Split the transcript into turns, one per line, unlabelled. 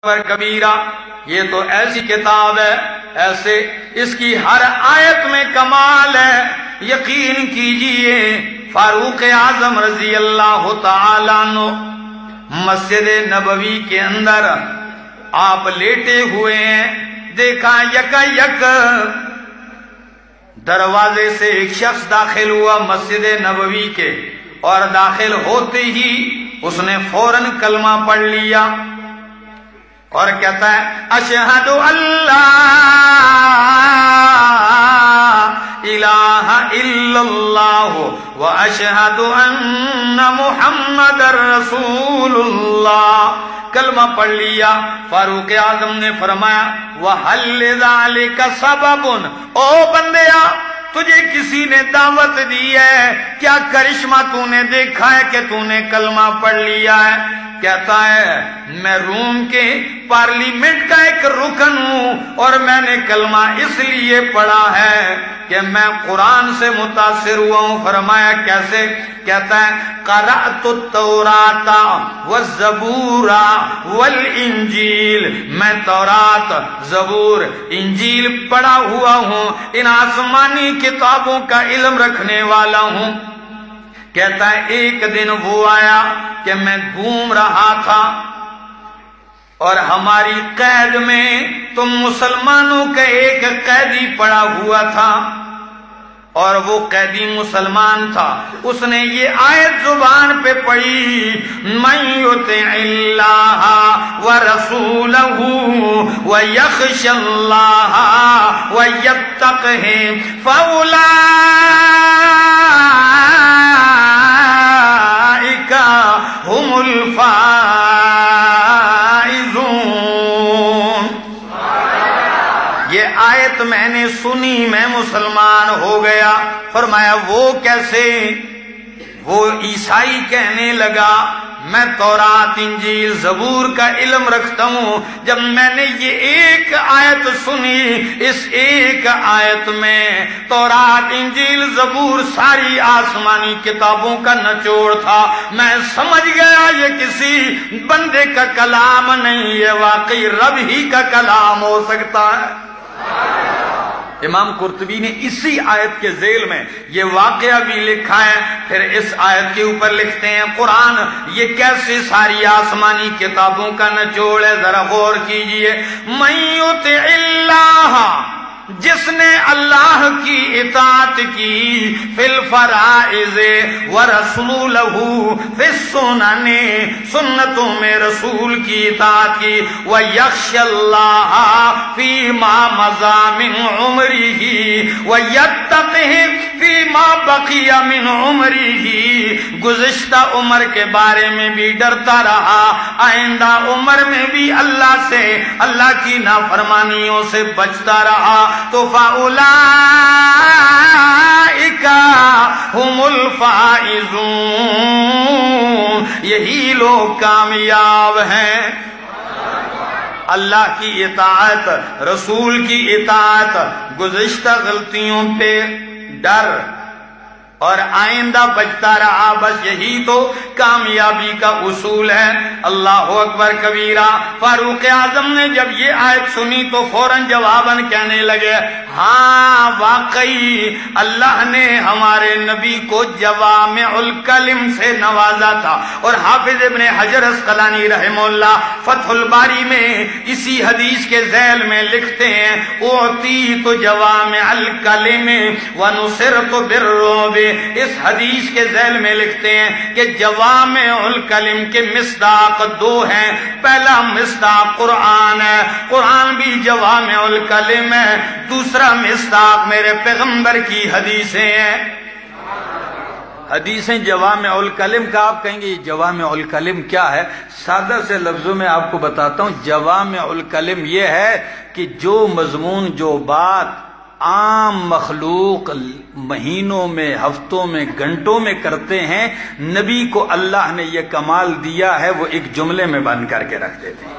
پر کبیرہ، یہ تو ایسی کتاب ہے، ایسے اس کی ہر آیت میں کمال ہے۔ یقین کیجئے فاروق اعظم رضی اللہ تعالیٰ عنہ مسجد نبوی کے اندر آپ لیٹے ہوئے ہیں، دیکھا یکا یک دروازے سے ایک شخص داخل ہوا مسجد نبوی کے، اور داخل ہوتے ہی اس نے فوراً کلمہ پڑھ لیا اور کہتا ہے اشہد اللہ الہ الا اللہ واشہد ان محمد رسول اللہ۔ کلمہ پڑھ لیا۔ فاروق اعظم نے فرمایا وَهَلْ لِذَلِكَ سَبَبٌ، او بندیا تجھے کسی نے دعوت دی ہے، کیا کرشمہ تو نے دیکھا ہے کہ تو نے کلمہ پڑھ لیا ہے؟ کہتا ہے میں روم کے پارلیمنٹ کا ایک رکن ہوں، اور میں نے کلمہ اس لیے پڑھا ہے کہ میں قرآن سے متاثر ہوا ہوں۔ فرمایا کیسے؟ کہتا ہے قرأت التوراۃ والزبور والانجیل، میں تورات، زبور، انجیل پڑھا ہوا ہوں، ان آسمانی کتابوں کا علم رکھنے والا ہوں۔ کہتا ہے ایک دن وہ آیا کہ میں گھوم رہا تھا اور ہماری قید میں تم مسلمانوں کا ایک قیدی پڑا ہوا تھا، اور وہ قیدی مسلمان تھا۔ اس نے یہ آیت زبان پہ پڑھی من یطع اللہ ورسولہ ویخشی اللہ ویتقہ فاولئک ہم الفائزون۔ یہ آیت میں نے سنی، میں مسلمان ہو گیا۔ فرمایا وہ کیسے؟ وہ عیسائی کہنے لگا میں تورات، انجیل، زبور کا علم رکھتا ہوں۔ جب میں نے یہ ایک آیت سنی، اس ایک آیت میں تورات، انجیل، زبور ساری آسمانی کتابوں کا نچوڑ تھا۔ میں سمجھ گیا یہ کسی بندے کا کلام نہیں، یہ واقعی رب ہی کا کلام ہو سکتا ہے۔ امام قرطبی نے اسی آیت کے ذیل میں یہ واقعہ بھی لکھا ہے۔ پھر اس آیت کے اوپر لکھتے ہیں قرآن یہ کیسے ساری آسمانی کتابوں کا نچوڑ ہے، ذرا غور کیجئے۔ من یطع اللہ، جس نے اللہ کی اطاعت کی، فی الفرائض ورسولہ فی السنن، سنتوں میں رسول کی اطاعت کی، ویخشی اللہ فیما مضی من عمرہ ویتقہ فیما بقی من عمرہ، گزشتہ عمر کے بارے میں بھی ڈرتا رہا، آئندہ عمر میں بھی اللہ سے، اللہ کی نافرمانیوں سے بچتا رہا، تو فَأُولَئِكَ هُمُ الْفَائِزُونَ، یہی لوگ کامیاب ہیں۔ اللہ کی اطاعت، رسول کی اطاعت، گزشتہ غلطیوں پہ ڈر اور آئندہ بچتا رہا، بس یہی تو کامیابی کا اصول ہے۔ اللہ اکبر کبیرہ۔ فاروق اعظم نے جب یہ آیت سنی تو فوراً جواباً کہنے لگے ہاں واقعی اللہ نے ہمارے نبی کو جوامع الکلم سے نوازا تھا۔ اور حافظ ابن حجر اسقلانی رحمہ اللہ فتح الباری میں اسی حدیث کے ذیل میں لکھتے ہیں اعطیت جوامع الکلم ونصرت بالرعب۔ اس حدیث کے ذیل میں لکھتے ہیں کہ جوامع الکلم کے مصداق دو ہیں۔ پہلا مصداق قرآن ہے، قرآن بھی جوامع الکلم ہے۔ دوسرا مصداق میرے پیغمبر کی حدیثیں ہیں۔ حدیثیں جوامع الکلم کا آپ کہیں گے یہ جوامع الکلم کیا ہے؟ سادہ سے لفظوں میں آپ کو بتاتا ہوں۔ جوامع الکلم یہ ہے کہ جو مضمون، جو بات عام مخلوق مہینوں میں، ہفتوں میں، گھنٹوں میں کرتے ہیں، نبی کو اللہ نے یہ کمال دیا ہے وہ ایک جملے میں بند کر کے رکھ دیتے ہیں۔